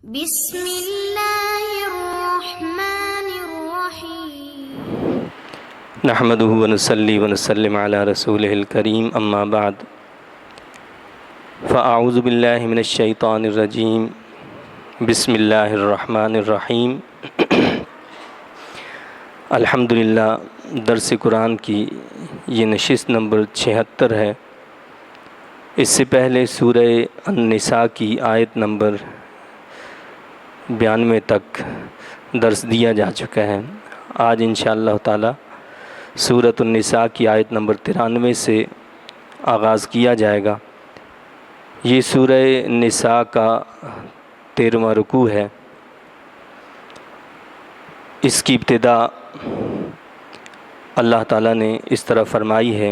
بسم اللہ الرحمن الرحیم نحمده ونصلي ونسلم على رسوله الكريم اما بعد فاعوذ باللہ من الشیطان الرجیم بسم اللہ الرحمن الرحیم الحمدللہ درس قرآن کی یہ نشست نمبر 76 ہے۔ اس سے پہلے سورہ النساء کی آیت نمبر 92 تک درس دیا جا چکا ہے۔ آج انشاءاللہ تعالی سورۃ النساء کی آیت نمبر 93 سے آغاز کیا جائے گا۔ یہ سورہ نساء کا 13واں رکوع ہے۔ اس کی ابتدا اللہ تعالیٰ نے اس طرح فرمائی ہے: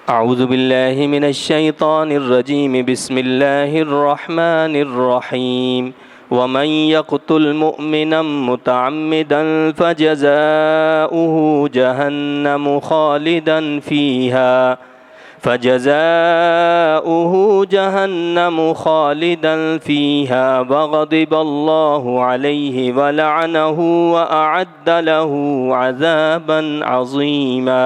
اعوذ باللہ من الشیطان الرجیم بسم اللہ الرحمن الرحیم ومن يقتل مؤمنا متعمدا فجزاؤه جہنم خالدا فيها وغضب الله عليه ولعنه وأعد له عذابا عظيما۔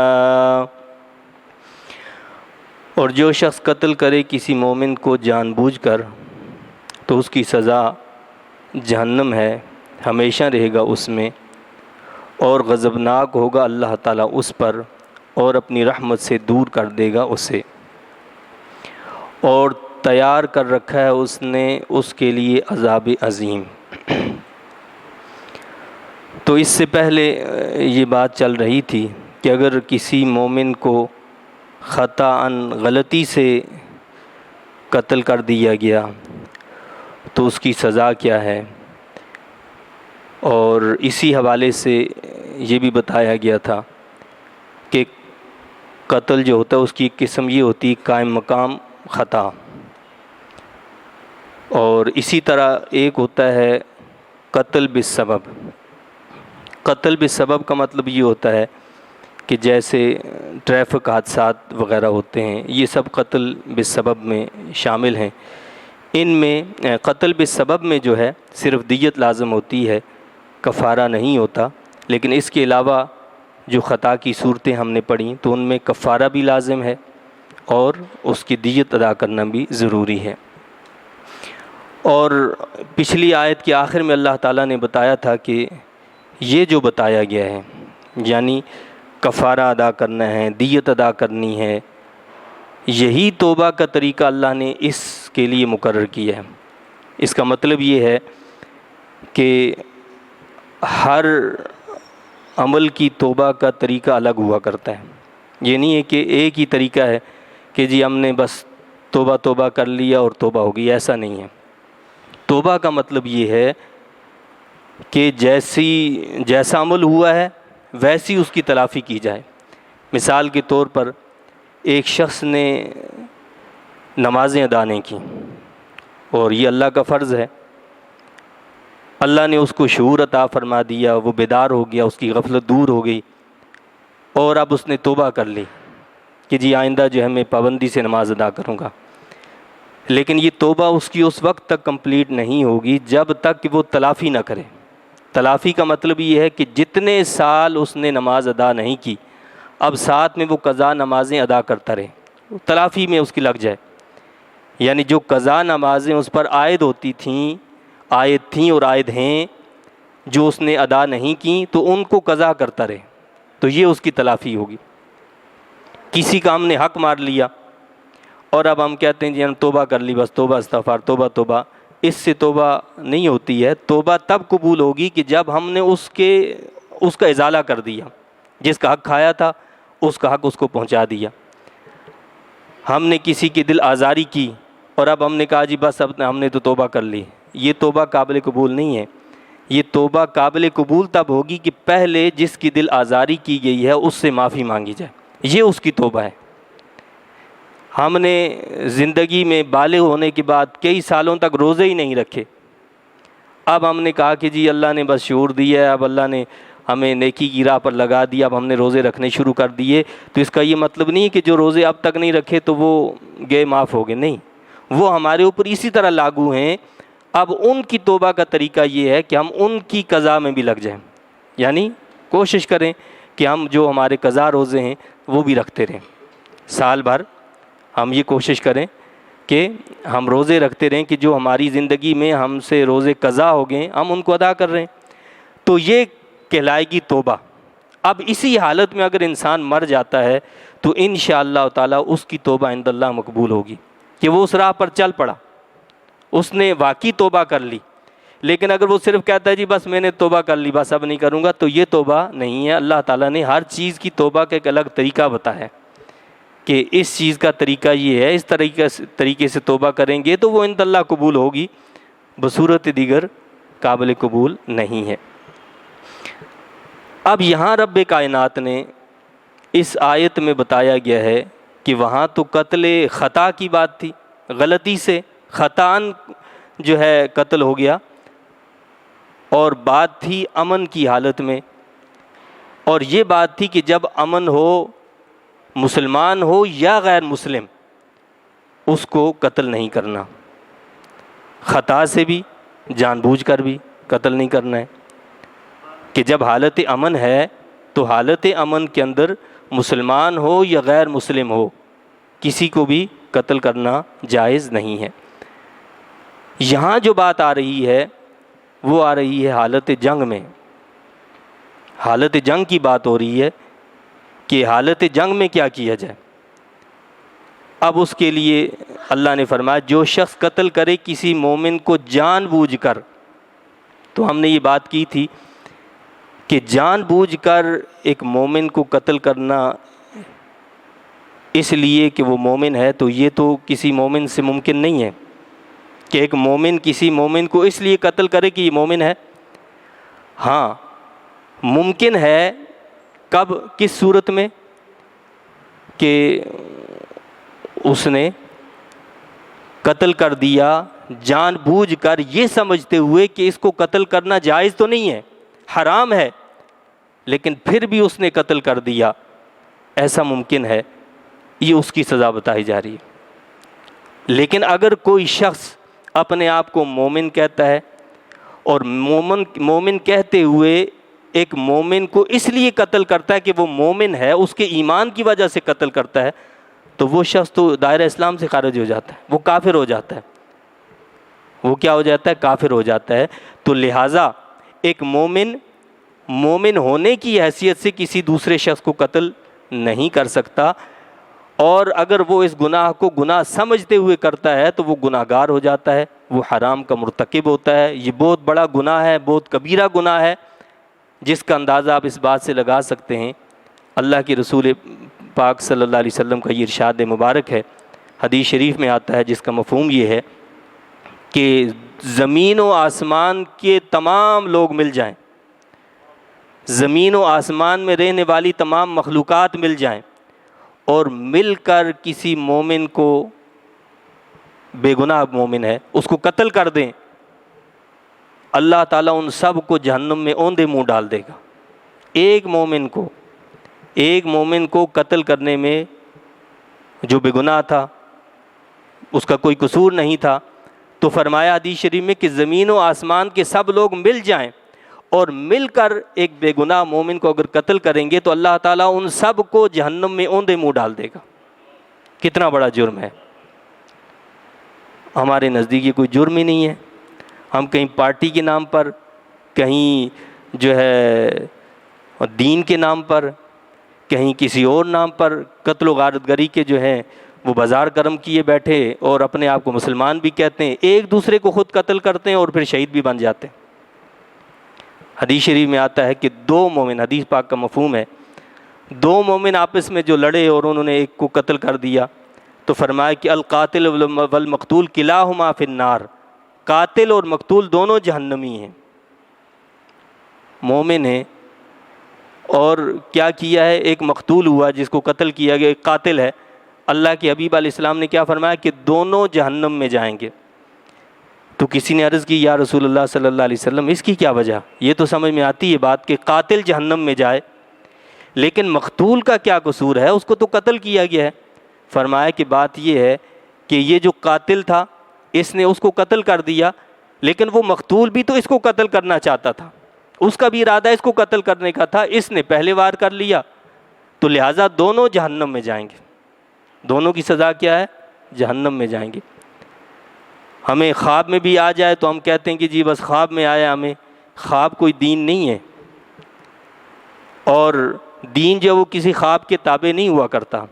اور جو شخص قتل کرے کسی مومن کو جان بوجھ کر تو اس کی سزا جہنم ہے، ہمیشہ رہے گا اس میں، اور غضبناک ہوگا اللہ تعالیٰ اس پر اور اپنی رحمت سے دور کر دے گا اسے، اور تیار کر رکھا ہے اس نے اس کے لیے عذاب عظیم۔ تو اس سے پہلے یہ بات چل رہی تھی کہ اگر کسی مومن کو خطاً غلطی سے قتل کر دیا گیا تو اس کی سزا کیا ہے، اور اسی حوالے سے یہ بھی بتایا گیا تھا کہ قتل جو ہوتا ہے اس کی ایک قسم یہ ہوتی قائم مقام خطا، اور اسی طرح ایک ہوتا ہے قتل بالسبب۔ قتل بالسبب کا مطلب یہ ہوتا ہے کہ جیسے ٹریفک حادثات وغیرہ ہوتے ہیں، یہ سب قتل بالسبب میں شامل ہیں۔ ان میں قتل بالسبب میں جو ہے صرف دیت لازم ہوتی ہے، کفارہ نہیں ہوتا، لیکن اس کے علاوہ جو خطا کی صورتیں ہم نے پڑھیں تو ان میں کفارہ بھی لازم ہے اور اس کی دیت ادا کرنا بھی ضروری ہے۔ اور پچھلی آیت کے آخر میں اللہ تعالیٰ نے بتایا تھا کہ یہ جو بتایا گیا ہے، یعنی کفارہ ادا کرنا ہے، دیت ادا کرنی ہے، یہی توبہ کا طریقہ اللہ نے اس کے لیے مقرر کیا ہے۔ اس کا مطلب یہ ہے کہ ہر عمل کی توبہ کا طریقہ الگ ہوا کرتا ہے۔ یہ نہیں ہے کہ ایک ہی طریقہ ہے کہ جی ہم نے بس توبہ کر لیا اور توبہ ہوگی، ایسا نہیں ہے۔ توبہ کا مطلب یہ ہے کہ جیسا عمل ہوا ہے ویسی اس کی تلافی کی جائے۔ مثال کے طور پر ایک شخص نے نمازیں ادا نہیں کی، اور یہ اللہ کا فرض ہے، اللہ نے اس کو شعور عطا فرما دیا، وہ بیدار ہو گیا، اس کی غفلت دور ہو گئی، اور اب اس نے توبہ کر لی کہ جی آئندہ جو ہے میں پابندی سے نماز ادا کروں گا۔ لیکن یہ توبہ اس کی اس وقت تک کمپلیٹ نہیں ہوگی جب تک کہ وہ تلافی نہ کرے۔ تلافی کا مطلب یہ ہے کہ جتنے سال اس نے نماز ادا نہیں کی، اب ساتھ میں وہ قضا نمازیں ادا کرتا رہے، تلافی میں اس کی لگ جائے۔ یعنی جو قضا نمازیں اس پر عائد تھیں اور عائد ہیں، جو اس نے ادا نہیں کیں تو ان کو قضا کرتا رہے، تو یہ اس کی تلافی ہوگی۔ کسی کا ہم نے حق مار لیا اور اب ہم کہتے ہیں جی ہم توبہ کر لی، بس توبہ استغفار، توبہ، اس سے توبہ نہیں ہوتی ہے۔ توبہ تب قبول ہوگی کہ جب ہم نے اس کا ازالہ کر دیا، جس کا حق کھایا تھا اس کا حق اس کو پہنچا دیا۔ ہم نے کسی کی دل آزاری کی اور اب ہم نے کہا جی بس اب ہم نے تو توبہ کر لی، یہ توبہ قابل قبول نہیں ہے۔ یہ توبہ قابل قبول تب ہوگی کہ پہلے جس کی دل آزاری کی گئی ہے اس سے معافی مانگی جائے، یہ اس کی توبہ ہے۔ ہم نے زندگی میں بالغ ہونے کے بعد کئی سالوں تک روزے ہی نہیں رکھے، اب ہم نے کہا کہ جی اللہ نے بس شعور دیا ہے، اب اللہ نے ہمیں نیکی کی راہ پر لگا دیا، اب ہم نے روزے رکھنے شروع کر دیے، تو اس کا یہ مطلب نہیں ہے کہ جو روزے اب تک نہیں رکھے تو وہ گئے معاف ہو گئے، نہیں، وہ ہمارے اوپر اسی طرح لاگو ہیں۔ اب ان کی توبہ کا طریقہ یہ ہے کہ ہم ان کی قضا میں بھی لگ جائیں، یعنی کوشش کریں کہ ہم جو ہمارے قضا روزے ہیں وہ بھی رکھتے رہیں، سال بھر ہم یہ کوشش کریں کہ ہم روزے رکھتے رہیں کہ جو ہماری زندگی میں ہم سے روزے قضا ہو گئے ہم ان کو ادا کر رہے ہیں، تو یہ کہلائے گی توبہ۔ اب اسی حالت میں اگر انسان مر جاتا ہے تو انشاءاللہ تعالیٰ اس کی توبہ عند اللہ مقبول ہوگی، کہ وہ اس راہ پر چل پڑا، اس نے واقعی توبہ کر لی۔ لیکن اگر وہ صرف کہتا ہے جی بس میں نے توبہ کر لی، بس اب نہیں کروں گا، تو یہ توبہ نہیں ہے۔ اللہ تعالیٰ نے ہر چیز کی توبہ کا ایک الگ طریقہ بتایا ہے کہ اس چیز کا طریقہ یہ ہے، اس طریقے سے توبہ کریں گے تو وہ عند اللہ قبول ہوگی، بصورت دیگر قابل قبول نہیں ہے۔ اب یہاں رب کائنات نے اس آیت میں بتایا گیا ہے کہ وہاں تو قتل خطا کی بات تھی، غلطی سے خطان جو ہے قتل ہو گیا، اور بات تھی امن کی حالت میں، اور یہ بات تھی کہ جب امن ہو، مسلمان ہو یا غیر مسلم، اس کو قتل نہیں کرنا، خطا سے بھی جان بوجھ کر بھی قتل نہیں کرنا ہے، کہ جب حالت امن ہے تو حالت امن کے اندر مسلمان ہو یا غیر مسلم ہو کسی کو بھی قتل کرنا جائز نہیں ہے۔ یہاں جو بات آ رہی ہے وہ آ رہی ہے حالت جنگ میں، حالت جنگ کی بات ہو رہی ہے کہ حالت جنگ میں کیا کیا جائے۔ اب اس کے لیے اللہ نے فرمایا جو شخص قتل کرے کسی مومن کو جان بوجھ کر، تو ہم نے یہ بات کی تھی کہ جان بوجھ کر ایک مومن کو قتل کرنا اس لیے کہ وہ مومن ہے، تو یہ تو کسی مومن سے ممکن نہیں ہے کہ ایک مومن کسی مومن کو اس لیے قتل کرے کہ یہ مومن ہے۔ ہاں ممکن ہے، کب، کس صورت میں؟ کہ اس نے قتل کر دیا جان بوجھ کر یہ سمجھتے ہوئے کہ اس کو قتل کرنا جائز تو نہیں ہے، حرام ہے، لیکن پھر بھی اس نے قتل کر دیا، ایسا ممکن ہے، یہ اس کی سزا بتائی جا رہی ہے۔ لیکن اگر کوئی شخص اپنے آپ کو مومن کہتا ہے اور مومن کہتے ہوئے ایک مومن کو اس لیے قتل کرتا ہے کہ وہ مومن ہے، اس کے ایمان کی وجہ سے قتل کرتا ہے، تو وہ شخص تو دائرہ اسلام سے خارج ہو جاتا ہے، وہ کافر ہو جاتا ہے، وہ کیا ہو جاتا ہے؟ کافر ہو جاتا ہے۔ تو لہٰذا ایک مومن ہونے کی حیثیت سے کسی دوسرے شخص کو قتل نہیں کر سکتا، اور اگر وہ اس گناہ کو گناہ سمجھتے ہوئے کرتا ہے تو وہ گناہ گار ہو جاتا ہے، وہ حرام کا مرتکب ہوتا ہے۔ یہ بہت بڑا گناہ ہے، بہت کبیرہ گناہ ہے، جس کا اندازہ آپ اس بات سے لگا سکتے ہیں، اللہ کے رسول پاک صلی اللہ علیہ وسلم کا یہ ارشاد مبارک ہے، حدیث شریف میں آتا ہے، جس کا مفہوم یہ ہے کہ زمین و آسمان کے تمام لوگ مل جائیں، زمین و آسمان میں رہنے والی تمام مخلوقات مل جائیں اور مل کر کسی مومن کو، بے گناہ مومن ہے، اس کو قتل کر دیں، اللہ تعالیٰ ان سب کو جہنم میں اوندے منہ ڈال دے گا۔ ایک مومن کو قتل کرنے میں جو بے گناہ تھا، اس کا کوئی قصور نہیں تھا، تو فرمایا حدیث شریف میں کہ زمین و آسمان کے سب لوگ مل جائیں اور مل کر ایک بے گناہ مومن کو اگر قتل کریں گے تو اللہ تعالیٰ ان سب کو جہنم میں اوندے منہ ڈال دے گا۔ کتنا بڑا جرم ہے! ہمارے نزدیک یہ کوئی جرم ہی نہیں ہے۔ ہم کہیں پارٹی کے نام پر، کہیں جو ہے دین کے نام پر، کہیں کسی اور نام پر قتل و غارت گری کے جو ہیں وہ بازار کرم کیے بیٹھے اور اپنے آپ کو مسلمان بھی کہتے ہیں، ایک دوسرے کو خود قتل کرتے ہیں اور پھر شہید بھی بن جاتے ہیں۔ حدیث شریف میں آتا ہے کہ دو مومن، حدیث پاک کا مفہوم ہے، دو مومن آپس میں جو لڑے اور انہوں نے ایک کو قتل کر دیا، تو فرمایا کہ القاتل والمقتول کلاہما فی النار، قاتل اور مقتول دونوں جہنمی ہیں۔ مومن ہیں اور کیا کیا ہے؟ ایک مقتول ہوا جس کو قتل کیا گیا، ایک قاتل ہے۔ اللہ کے حبیب علیہ السلام نے کیا فرمایا کہ دونوں جہنم میں جائیں گے۔ تو کسی نے عرض کی یا رسول اللہ صلی اللہ علیہ وسلم اس کی کیا وجہ؟ یہ تو سمجھ میں آتی ہے بات کہ قاتل جہنم میں جائے، لیکن مقتول کا کیا قصور ہے؟ اس کو تو قتل کیا گیا ہے۔ فرمایا کہ بات یہ ہے کہ یہ جو قاتل تھا اس نے اس کو قتل کر دیا، لیکن وہ مقتول بھی تو اس کو قتل کرنا چاہتا تھا، اس کا بھی ارادہ اس کو قتل کرنے کا تھا، اس نے پہلے وار کر لیا، تو لہٰذا دونوں جہنم میں جائیں گے، دونوں کی سزا کیا ہے؟ جہنم میں جائیں گے۔ ہمیں خواب میں بھی آ جائے تو ہم کہتے ہیں کہ جی بس خواب میں آیا ہمیں، خواب کوئی دین نہیں ہے، اور دین جو وہ کسی خواب کے تابع نہیں ہوا کرتا،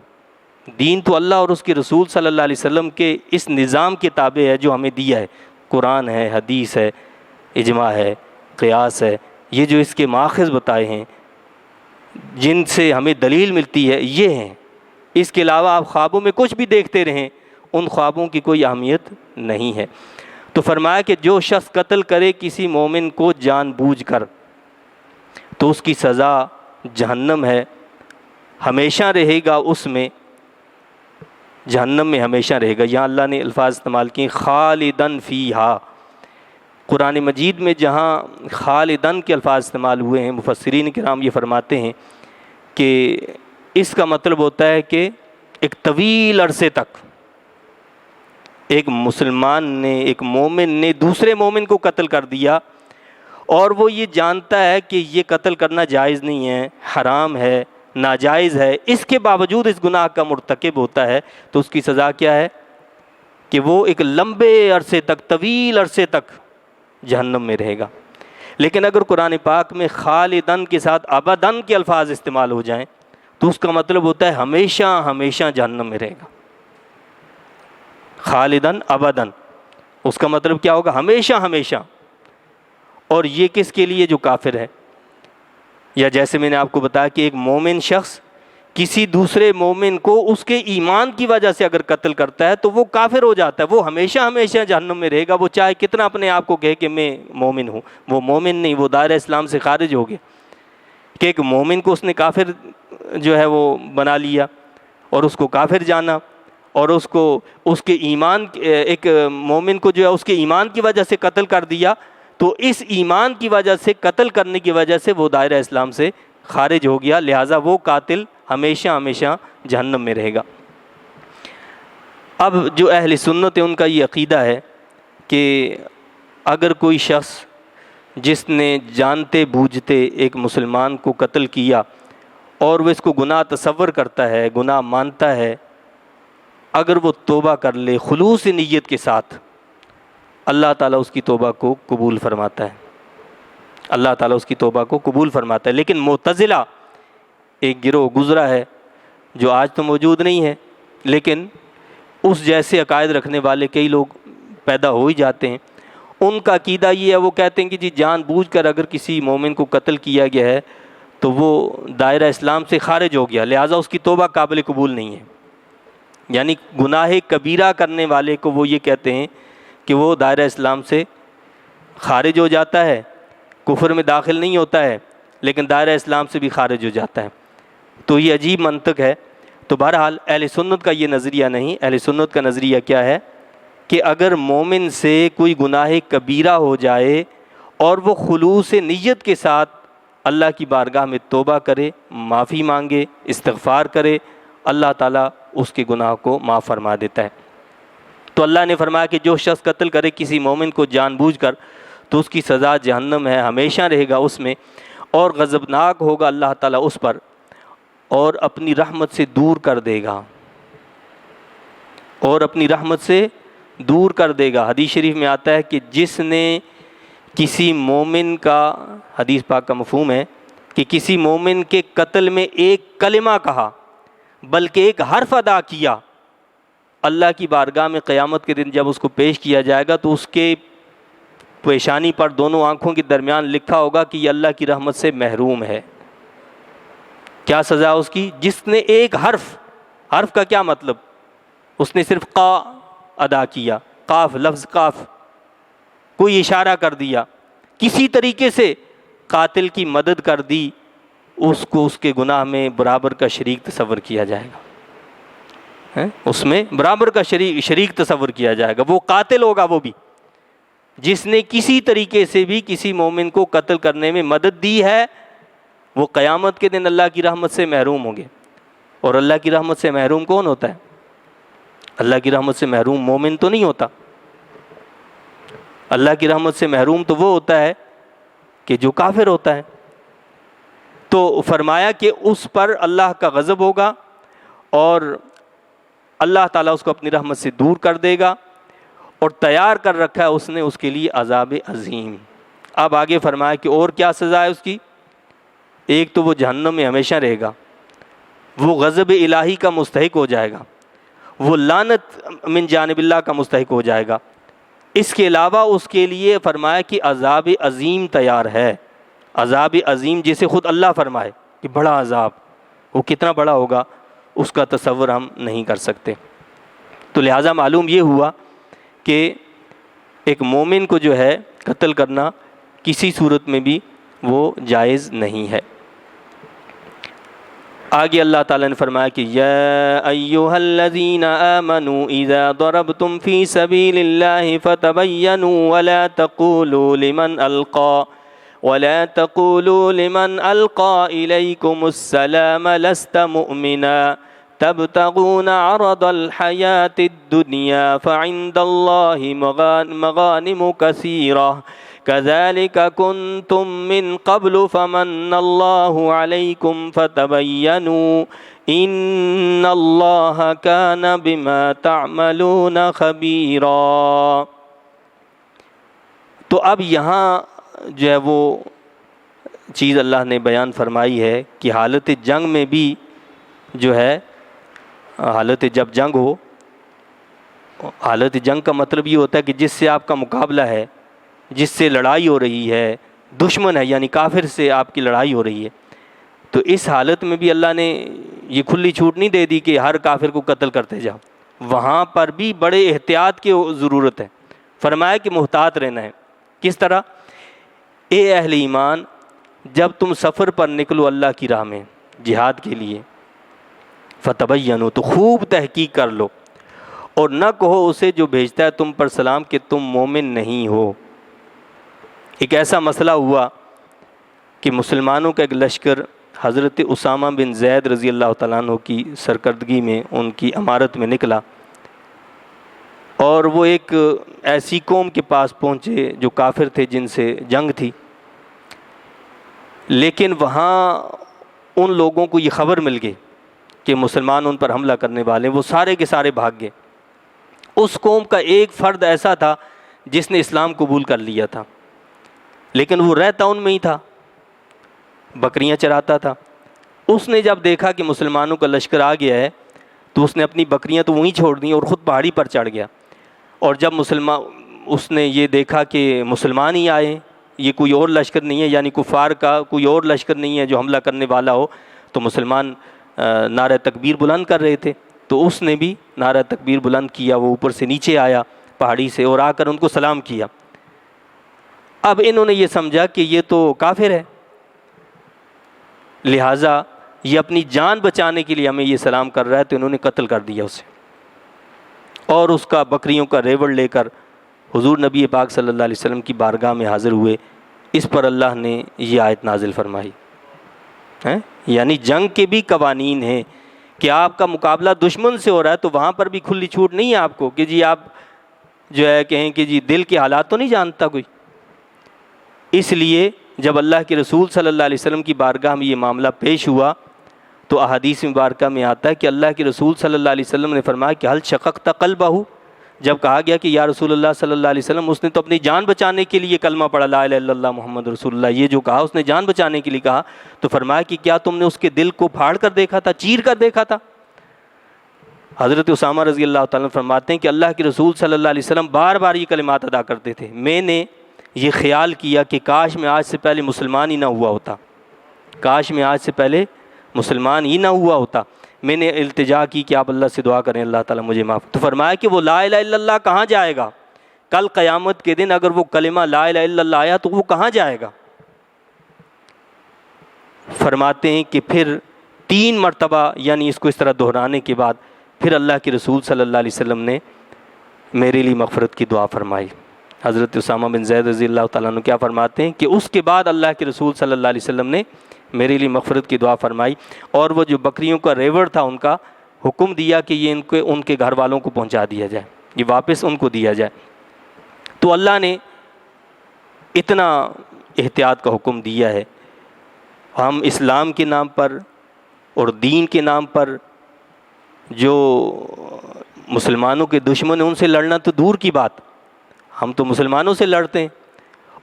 دین تو اللہ اور اس کے رسول صلی اللہ علیہ وسلم کے اس نظام کے تابع ہے جو ہمیں دیا ہے، قرآن ہے، حدیث ہے، اجماع ہے، قیاس ہے، یہ جو اس کے ماخذ بتائے ہیں جن سے ہمیں دلیل ملتی ہے یہ ہیں۔ اس کے علاوہ آپ خوابوں میں کچھ بھی دیکھتے رہیں، ان خوابوں کی کوئی اہمیت نہیں ہے۔ تو فرمایا کہ جو شخص قتل کرے کسی مومن کو جان بوجھ کر تو اس کی سزا جہنم ہے، ہمیشہ رہے گا اس میں، جہنم میں ہمیشہ رہے گا۔ یہاں اللہ نے الفاظ استعمال کیے خالدن فیہا، قرآن مجید میں جہاں خالدن کے الفاظ استعمال ہوئے ہیں مفسرین کرام یہ فرماتے ہیں کہ اس کا مطلب ہوتا ہے کہ ایک طویل عرصے تک ایک مسلمان نے، ایک مومن نے دوسرے مومن کو قتل کر دیا اور وہ یہ جانتا ہے کہ یہ قتل کرنا جائز نہیں ہے، حرام ہے، ناجائز ہے، اس کے باوجود اس گناہ کا مرتکب ہوتا ہے، تو اس کی سزا کیا ہے کہ وہ ایک لمبے عرصے تک، طویل عرصے تک جہنم میں رہے گا۔ لیکن اگر قرآن پاک میں خالدن کے ساتھ ابدن کے الفاظ استعمال ہو جائیں تو اس کا مطلب ہوتا ہے ہمیشہ ہمیشہ جہنم میں رہے گا۔ خالدن ابدن، اس کا مطلب کیا ہوگا؟ ہمیشہ ہمیشہ۔ اور یہ کس کے لیے؟ جو کافر ہے، یا جیسے میں نے آپ کو بتایا کہ ایک مومن شخص کسی دوسرے مومن کو اس کے ایمان کی وجہ سے اگر قتل کرتا ہے تو وہ کافر ہو جاتا ہے، وہ ہمیشہ ہمیشہ جہنم میں رہے گا، وہ چاہے کتنا اپنے آپ کو کہے کہ میں مومن ہوں، وہ مومن نہیں، وہ دائرہ اسلام سے خارج ہو گیا۔ کہ ایک مومن کو اس نے کافر جو ہے وہ بنا لیا اور اس کو کافر جانا، اور اس کو اس کے ایمان، ایک مومن کو جو ہے اس کے ایمان کی وجہ سے قتل کر دیا، تو اس ایمان کی وجہ سے، قتل کرنے کی وجہ سے وہ دائرہ اسلام سے خارج ہو گیا، لہٰذا وہ قاتل ہمیشہ ہمیشہ جہنم میں رہے گا۔ اب جو اہل سنت ہے ان کا یہ عقیدہ ہے کہ اگر کوئی شخص جس نے جانتے بوجھتے ایک مسلمان کو قتل کیا اور وہ اس کو گناہ تصور کرتا ہے، گناہ مانتا ہے، اگر وہ توبہ کر لے خلوص نیت کے ساتھ، اللہ تعالیٰ اس کی توبہ کو قبول فرماتا ہے، اللہ تعالیٰ اس کی توبہ کو قبول فرماتا ہے۔ لیکن معتزلہ ایک گروہ گزرا ہے جو آج تو موجود نہیں ہے، لیکن اس جیسے عقائد رکھنے والے کئی لوگ پیدا ہو ہی جاتے ہیں۔ ان کا عقیدہ یہ ہے، وہ کہتے ہیں کہ جی جان بوجھ کر اگر کسی مومن کو قتل کیا گیا ہے تو وہ دائرہ اسلام سے خارج ہو گیا، لہٰذا اس کی توبہ قابل قبول نہیں ہے۔ یعنی گناہ کبیرہ کرنے والے کو وہ یہ کہتے ہیں کہ وہ دائرہ اسلام سے خارج ہو جاتا ہے، کفر میں داخل نہیں ہوتا ہے، لیکن دائرہ اسلام سے بھی خارج ہو جاتا ہے۔ تو یہ عجیب منطق ہے۔ تو بہرحال اہل سنت کا یہ نظریہ نہیں، اہل سنت کا نظریہ کیا ہے کہ اگر مومن سے کوئی گناہ کبیرہ ہو جائے اور وہ خلوص نیت کے ساتھ اللہ کی بارگاہ میں توبہ کرے، معافی مانگے، استغفار کرے، اللہ تعالیٰ اس کے گناہ کو معاف فرما دیتا ہے۔ تو اللہ نے فرمایا کہ جو شخص قتل کرے کسی مومن کو جان بوجھ کر تو اس کی سزا جہنم ہے، ہمیشہ رہے گا اس میں، اور غضبناک ہوگا اللہ تعالیٰ اس پر، اور اپنی رحمت سے دور کر دے گا، اور اپنی رحمت سے دور کر دے گا۔ حدیث شریف میں آتا ہے کہ جس نے کسی مومن کا، حدیث پاک کا مفہوم ہے کہ کسی مومن کے قتل میں ایک کلمہ کہا بلکہ ایک حرف ادا کیا، اللہ کی بارگاہ میں قیامت کے دن جب اس کو پیش کیا جائے گا تو اس کے پیشانی پر دونوں آنکھوں کے درمیان لکھا ہوگا کہ یہ اللہ کی رحمت سے محروم ہے۔ کیا سزا اس کی؟ جس نے ایک حرف کا کیا مطلب؟ اس نے صرف قا ادا کیا، قاف، لفظ قاف، کوئی اشارہ کر دیا، کسی طریقے سے قاتل کی مدد کر دی، اس کو اس کے گناہ میں برابر کا شریک تصور کیا جائے گا، اس میں برابر کا شریک تصور کیا جائے گا۔ وہ قاتل ہوگا وہ بھی جس نے کسی طریقے سے بھی کسی مومن کو قتل کرنے میں مدد دی ہے، وہ قیامت کے دن اللہ کی رحمت سے محروم ہوں گے۔ اور اللہ کی رحمت سے محروم کون ہوتا ہے؟ اللہ کی رحمت سے محروم مومن تو نہیں ہوتا۔ اللہ کی رحمت سے محروم تو وہ ہوتا ہے کہ جو کافر ہوتا ہے۔ تو فرمایا کہ اس پر اللہ کا غضب ہوگا اور اللہ تعالیٰ اس کو اپنی رحمت سے دور کر دے گا، اور تیار کر رکھا ہے اس نے اس کے لیے عذاب عظیم۔ اب آگے فرمایا کہ اور کیا سزا ہے اس کی؟ ایک تو وہ جہنم میں ہمیشہ رہے گا، وہ غضب الہی کا مستحق ہو جائے گا، وہ لعنت من جانب اللہ کا مستحق ہو جائے گا۔ اس کے علاوہ اس کے لیے فرمایا کہ عذاب عظیم تیار ہے۔ عذاب عظیم جسے خود اللہ فرمائے کہ بڑا عذاب، وہ کتنا بڑا ہوگا اس کا تصور ہم نہیں کر سکتے۔ تو لہٰذا معلوم یہ ہوا کہ ایک مومن کو جو ہے قتل کرنا کسی صورت میں بھی وہ جائز نہیں ہے۔ آگے اللہ تعالیٰ نے فرمایا کہ یا ایھا الذین آمنوا اذا ضربتم فی سبیل اللہ فتبینوا ولا تقولوا لمن القى الیکم السلام لست مؤمنا تبتغون عرض الحیاة الدنیا فعند اللہ مغانم کثیرہ كذلك كنتم من قبل فمن الله عليكم فتبينوا ان الله كان بما تعملون خبيرا۔ تو اب یہاں جو ہے وہ چیز اللہ نے بیان فرمائی ہے کہ حالت جنگ میں بھی جو ہے، حالت جب جنگ ہو، حالت جنگ کا مطلب یہ ہوتا ہے کہ جس سے آپ کا مقابلہ ہے، جس سے لڑائی ہو رہی ہے، دشمن ہے یعنی کافر سے آپ کی لڑائی ہو رہی ہے، تو اس حالت میں بھی اللہ نے یہ کھلی چھوٹ نہیں دے دی کہ ہر کافر کو قتل کرتے جاؤ، وہاں پر بھی بڑے احتیاط کی ضرورت ہے۔ فرمایا کہ محتاط رہنا ہے۔ کس طرح؟ اے اہل ایمان، جب تم سفر پر نکلو اللہ کی راہ میں جہاد کے لیے، فتبینوا، تو خوب تحقیق کر لو، اور نہ کہو اسے جو بھیجتا ہے تم پر سلام کہ تم مومن نہیں ہو۔ ایک ایسا مسئلہ ہوا کہ مسلمانوں کا ایک لشکر حضرت اسامہ بن زید رضی اللہ تعالیٰ عنہ کی سرکردگی میں، ان کی امارت میں نکلا، اور وہ ایک ایسی قوم کے پاس پہنچے جو کافر تھے، جن سے جنگ تھی، لیکن وہاں ان لوگوں کو یہ خبر مل گئی کہ مسلمان ان پر حملہ کرنے والے ہیں، وہ سارے کے سارے بھاگ گئے۔ اس قوم کا ایک فرد ایسا تھا جس نے اسلام قبول کر لیا تھا، لیکن وہ رہتا ان میں ہی تھا، بکریاں چراتا تھا۔ اس نے جب دیکھا کہ مسلمانوں کا لشکر آ گیا ہے تو اس نے اپنی بکریاں تو وہیں چھوڑ دیں اور خود پہاڑی پر چڑھ گیا، اور جب اس نے یہ دیکھا کہ مسلمان ہی آئے، یہ کوئی اور لشکر نہیں ہے، یعنی کفار کا کوئی اور لشکر نہیں ہے جو حملہ کرنے والا ہو، تو مسلمان نعرہ تکبیر بلند کر رہے تھے، تو اس نے بھی نعرہ تکبیر بلند کیا، وہ اوپر سے نیچے آیا پہاڑی سے اور آ کر ان کو سلام کیا۔ اب انہوں نے یہ سمجھا کہ یہ تو کافر ہے، لہٰذا یہ اپنی جان بچانے کے لیے ہمیں یہ سلام کر رہا ہے، تو انہوں نے قتل کر دیا اسے، اور اس کا بکریوں کا ریوڑ لے کر حضور نبی پاک صلی اللہ علیہ وسلم کی بارگاہ میں حاضر ہوئے۔ اس پر اللہ نے یہ آیت نازل فرمائی، یعنی جنگ کے بھی قوانین ہیں کہ آپ کا مقابلہ دشمن سے ہو رہا ہے تو وہاں پر بھی کھلی چھوٹ نہیں ہے آپ کو کہ جی آپ جو ہے کہیں کہ جی دل کے حالات تو نہیں جانتا کوئی۔ اس لیے جب اللہ کے رسول صلی اللہ علیہ وسلم کی بارگاہ میں یہ معاملہ پیش ہوا تو احادیث مبارکہ میں آتا ہے کہ اللہ کے رسول صلی اللہ علیہ وسلم نے فرمایا کہ حل شققت قلبہ، جب کہا گیا کہ یا رسول اللہ صلی اللہ علیہ وسلم، اس نے تو اپنی جان بچانے کے لیے کلمہ پڑھا لا الہ الا اللہ محمد رسول اللہ، یہ جو کہا اس نے جان بچانے کے لیے کہا، تو فرمایا کہ کیا تم نے اس کے دل کو پھاڑ کر دیکھا تھا، چیر کر دیکھا تھا؟ حضرت اسامہ رضی اللہ تعالیٰ عنہ فرماتے ہیں کہ اللہ کے رسول صلی اللہ علیہ وسلم بار بار یہ کلمات ادا کرتے تھے، میں نے یہ خیال کیا کہ کاش میں آج سے پہلے مسلمان ہی نہ ہوا ہوتا، کاش میں آج سے پہلے مسلمان ہی نہ ہوا ہوتا۔ میں نے التجا کی کہ آپ اللہ سے دعا کریں اللہ تعالیٰ مجھے معاف، تو فرمایا کہ وہ لا الہ الا اللہ کہاں جائے گا؟ کل قیامت کے دن اگر وہ کلمہ لا الہ الا اللہ آیا تو وہ کہاں جائے گا؟ فرماتے ہیں کہ پھر 3 مرتبہ یعنی اس کو اس طرح دہرانے کے بعد پھر اللہ کے رسول صلی اللہ علیہ وسلم نے میرے لیے مغفرت کی دعا فرمائی۔ حضرت اسامہ بن زید رضی اللہ تعالیٰ عنہ کیا فرماتے ہیں کہ اس کے بعد اللہ کے رسول صلی اللہ علیہ وسلم نے میرے لیے مغفرت کی دعا فرمائی، اور وہ جو بکریوں کا ریوڑ تھا ان کا حکم دیا کہ یہ ان کے گھر والوں کو پہنچا دیا جائے، یہ واپس ان کو دیا جائے۔ تو اللہ نے اتنا احتیاط کا حکم دیا ہے. ہم اسلام کے نام پر اور دین کے نام پر جو مسلمانوں کے دشمن ہیں ان سے لڑنا تو دور کی بات، ہم تو مسلمانوں سے لڑتے ہیں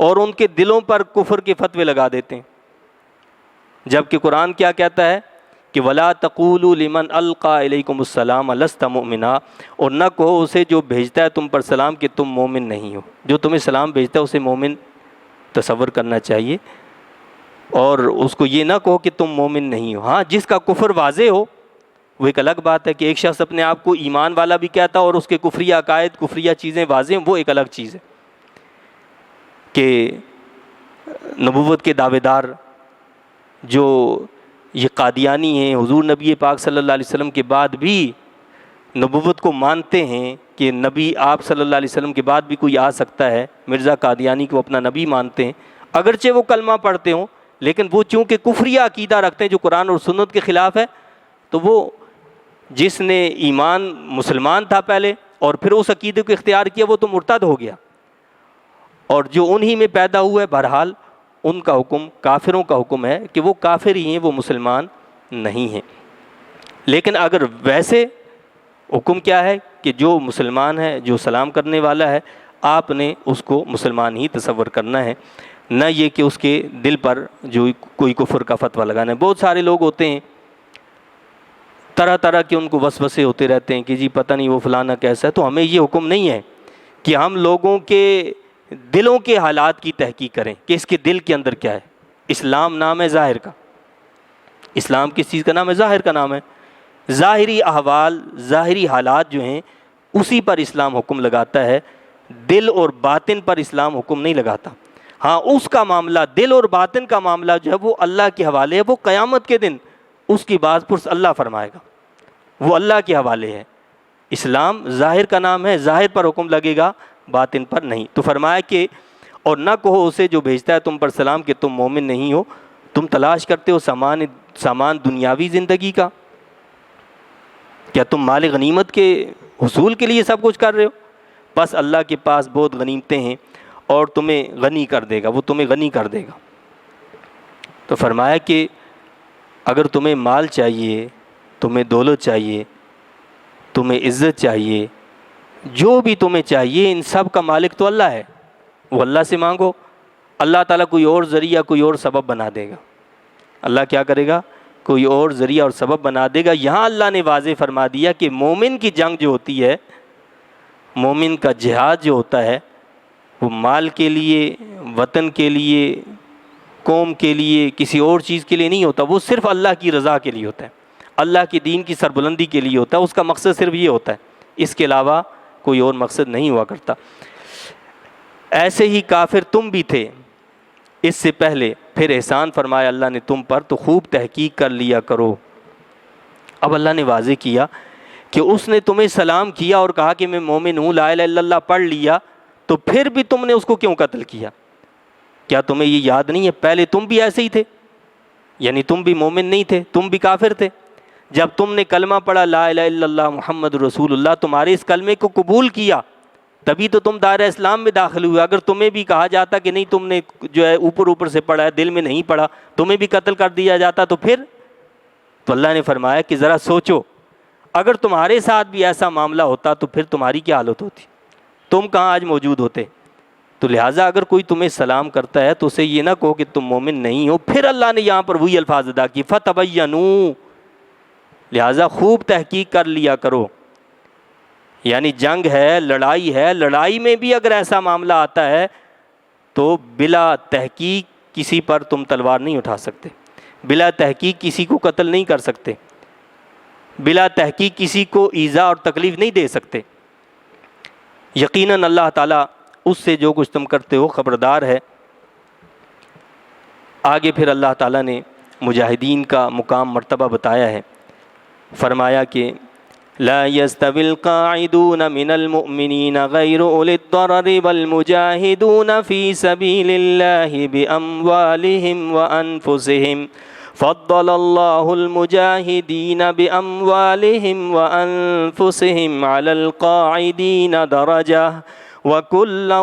اور ان کے دلوں پر کفر کے فتوے لگا دیتے ہیں. جبکہ قرآن کیا کہتا ہے کہ وَلَا تَقُولُوا لِمَنْ أَلْقَى إِلَيْكُمُ السَّلَامَ لَسْتَ مُؤْمِنًا، اور نہ کہو اسے جو بھیجتا ہے تم پر سلام کہ تم مومن نہیں ہو. جو تمہیں سلام بھیجتا ہے اسے مومن تصور کرنا چاہیے، اور اس کو یہ نہ کہو کہ تم مومن نہیں ہو. ہاں جس کا کفر واضح ہو وہ ایک الگ بات ہے، کہ ایک شخص اپنے آپ کو ایمان والا بھی کہتا اور اس کے کفریہ عقائد کفریہ چیزیں واضح ہیں، وہ ایک الگ چیز ہے. کہ نبوت کے دعوے دار جو یہ قادیانی ہیں، حضور نبی پاک صلی اللہ علیہ وسلم کے بعد بھی نبوت کو مانتے ہیں کہ نبی آپ صلی اللہ علیہ وسلم کے بعد بھی کوئی آ سکتا ہے، مرزا قادیانی کو اپنا نبی مانتے ہیں، اگرچہ وہ کلمہ پڑھتے ہوں لیکن وہ چونکہ کفریہ عقیدہ رکھتے ہیں جو قرآن اور سنت کے خلاف ہے، تو وہ جس نے ایمان مسلمان تھا پہلے اور پھر اس عقیدے کو اختیار کیا وہ تو مرتد ہو گیا، اور جو انہی میں پیدا ہوا ہے بہرحال ان کا حکم کافروں کا حکم ہے کہ وہ کافر ہی ہیں، وہ مسلمان نہیں ہیں. لیکن اگر ویسے حکم کیا ہے کہ جو مسلمان ہے، جو سلام کرنے والا ہے، آپ نے اس کو مسلمان ہی تصور کرنا ہے، نہ یہ کہ اس کے دل پر جو کوئی کفر کا فتویٰ لگانا ہے. بہت سارے لوگ ہوتے ہیں طرح طرح کے ان کو وسوسے ہوتے رہتے ہیں کہ جی پتہ نہیں وہ فلانا کیسا ہے. تو ہمیں یہ حکم نہیں ہے کہ ہم لوگوں کے دلوں کے حالات کی تحقیق کریں کہ اس کے دل کے اندر کیا ہے. اسلام نام ہے ظاہر کا. اسلام کس چیز کا نام ہے؟ ظاہر کا نام ہے. ظاہری احوال، ظاہری حالات جو ہیں اسی پر اسلام حکم لگاتا ہے، دل اور باطن پر اسلام حکم نہیں لگاتا. ہاں اس کا معاملہ، دل اور باطن کا معاملہ جو ہے وہ اللہ کے حوالے ہے، وہ قیامت کے دن اس کی باز پرس اللہ فرمائے گا، وہ اللہ کے حوالے ہے. اسلام ظاہر کا نام ہے، ظاہر پر حکم لگے گا، باطن پر نہیں. تو فرمایا کہ اور نہ کہو اسے جو بھیجتا ہے تم پر سلام کہ تم مومن نہیں ہو. تم تلاش کرتے ہو سامان دنیاوی زندگی کا؟ کیا تم مال غنیمت کے حصول کے لیے سب کچھ کر رہے ہو؟ بس اللہ کے پاس بہت غنیمتیں ہیں اور تمہیں غنی کر دے گا، وہ تمہیں غنی کر دے گا. تو فرمایا کہ اگر تمہیں مال چاہیے، تمہیں دولت چاہیے، تمہیں عزت چاہیے، جو بھی تمہیں چاہیے، ان سب کا مالک تو اللہ ہے. وہ اللہ سے مانگو، اللہ تعالیٰ کوئی اور ذریعہ، کوئی اور سبب بنا دے گا. اللہ کیا کرے گا؟ کوئی اور ذریعہ اور سبب بنا دے گا. یہاں اللہ نے واضح فرما دیا کہ مومن کی جنگ جو ہوتی ہے، مومن کا جہاد جو ہوتا ہے، وہ مال کے لیے، وطن کے لیے، قوم کے لیے، کسی اور چیز کے لیے نہیں ہوتا. وہ صرف اللہ کی رضا کے لیے ہوتا ہے، اللہ کی دین کی سربلندی کے لیے ہوتا ہے. اس کا مقصد صرف یہ ہوتا ہے، اس کے علاوہ کوئی اور مقصد نہیں ہوا کرتا. ایسے ہی کافر تم بھی تھے اس سے پہلے، پھر احسان فرمایا اللہ نے تم پر تو خوب تحقیق کر لیا کرو. اب اللہ نے واضح کیا کہ اس نے تمہیں سلام کیا اور کہا کہ میں مومن ہوں، لا الہ الا اللہ پڑھ لیا، تو پھر بھی تم نے اس کو کیوں قتل کیا؟ کیا تمہیں یہ یاد نہیں ہے پہلے تم بھی ایسے ہی تھے؟ یعنی تم بھی مومن نہیں تھے، تم بھی کافر تھے. جب تم نے کلمہ پڑھا لا الہ الا اللہ محمد رسول اللہ، تمہارے اس کلمے کو قبول کیا، تبھی تو تم دائرہ اسلام میں داخل ہوئے. اگر تمہیں بھی کہا جاتا کہ نہیں تم نے جو ہے اوپر سے پڑھا ہے، دل میں نہیں پڑھا، تمہیں بھی قتل کر دیا جاتا، تو پھر تو اللہ نے فرمایا کہ ذرا سوچو، اگر تمہارے ساتھ بھی ایسا معاملہ ہوتا تو پھر تمہاری کیا حالت ہوتی؟ تم کہاں آج موجود ہوتے؟ تو لہٰذا اگر کوئی تمہیں سلام کرتا ہے تو اسے یہ نہ کہو کہ تم مومن نہیں ہو. پھر اللہ نے یہاں پر وہی الفاظ ادا کی، فَتَبَيَّنُوا، لہٰذا خوب تحقیق کر لیا کرو. یعنی جنگ ہے، لڑائی ہے، لڑائی میں بھی اگر ایسا معاملہ آتا ہے تو بلا تحقیق کسی پر تم تلوار نہیں اٹھا سکتے، بلا تحقیق کسی کو قتل نہیں کر سکتے، بلا تحقیق کسی کو ایذا اور تکلیف نہیں دے سکتے. یقیناً اللہ تعالیٰ اس سے جو کچھ تم کرتے ہو خبردار ہے. آگے پھر اللہ تعالیٰ نے مجاہدین کا مقام مرتبہ بتایا ہے. فرمایا کہ لا يستوي القاعدون من المؤمنين غير أولي الضرر والمجاهدون في سبيل الله بأموالهم وأنفسهم فضل الله المجاهدين بأموالهم وأنفسهم على القاعدين درجة وَكُلًّا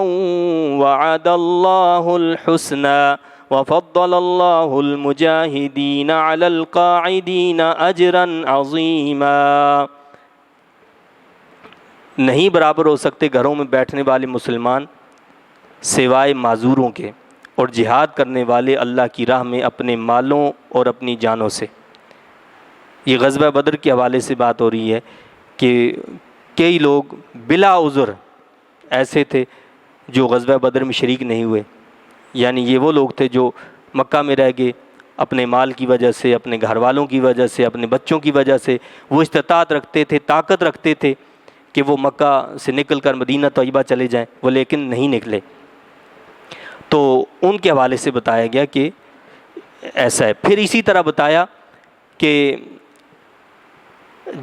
وَعَدَ اللَّهُ الْحُسْنَى وَفَضَّلَ اللَّهُ الْمُجَاهِدِينَ عَلَى الْقَاعِدِينَ أَجْرًا عَظِيمًا۔ نہیں برابر ہو سکتے گھروں میں بیٹھنے والے مسلمان سوائے معذوروں کے، اور جہاد کرنے والے اللہ کی راہ میں اپنے مالوں اور اپنی جانوں سے۔ یہ غزوہ بدر کے حوالے سے بات ہو رہی ہے کہ کئی لوگ بلا عذر ایسے تھے جو غزوہ بدر میں شریک نہیں ہوئے، یعنی یہ وہ لوگ تھے جو مکہ میں رہ گئے، اپنے مال کی وجہ سے، اپنے گھر والوں کی وجہ سے، اپنے بچوں کی وجہ سے وہ استطاعت رکھتے تھے، طاقت رکھتے تھے کہ وہ مکہ سے نکل کر مدینہ طیبہ چلے جائیں، وہ لیکن نہیں نکلے۔ تو ان کے حوالے سے بتایا گیا کہ ایسا ہے۔ پھر اسی طرح بتایا کہ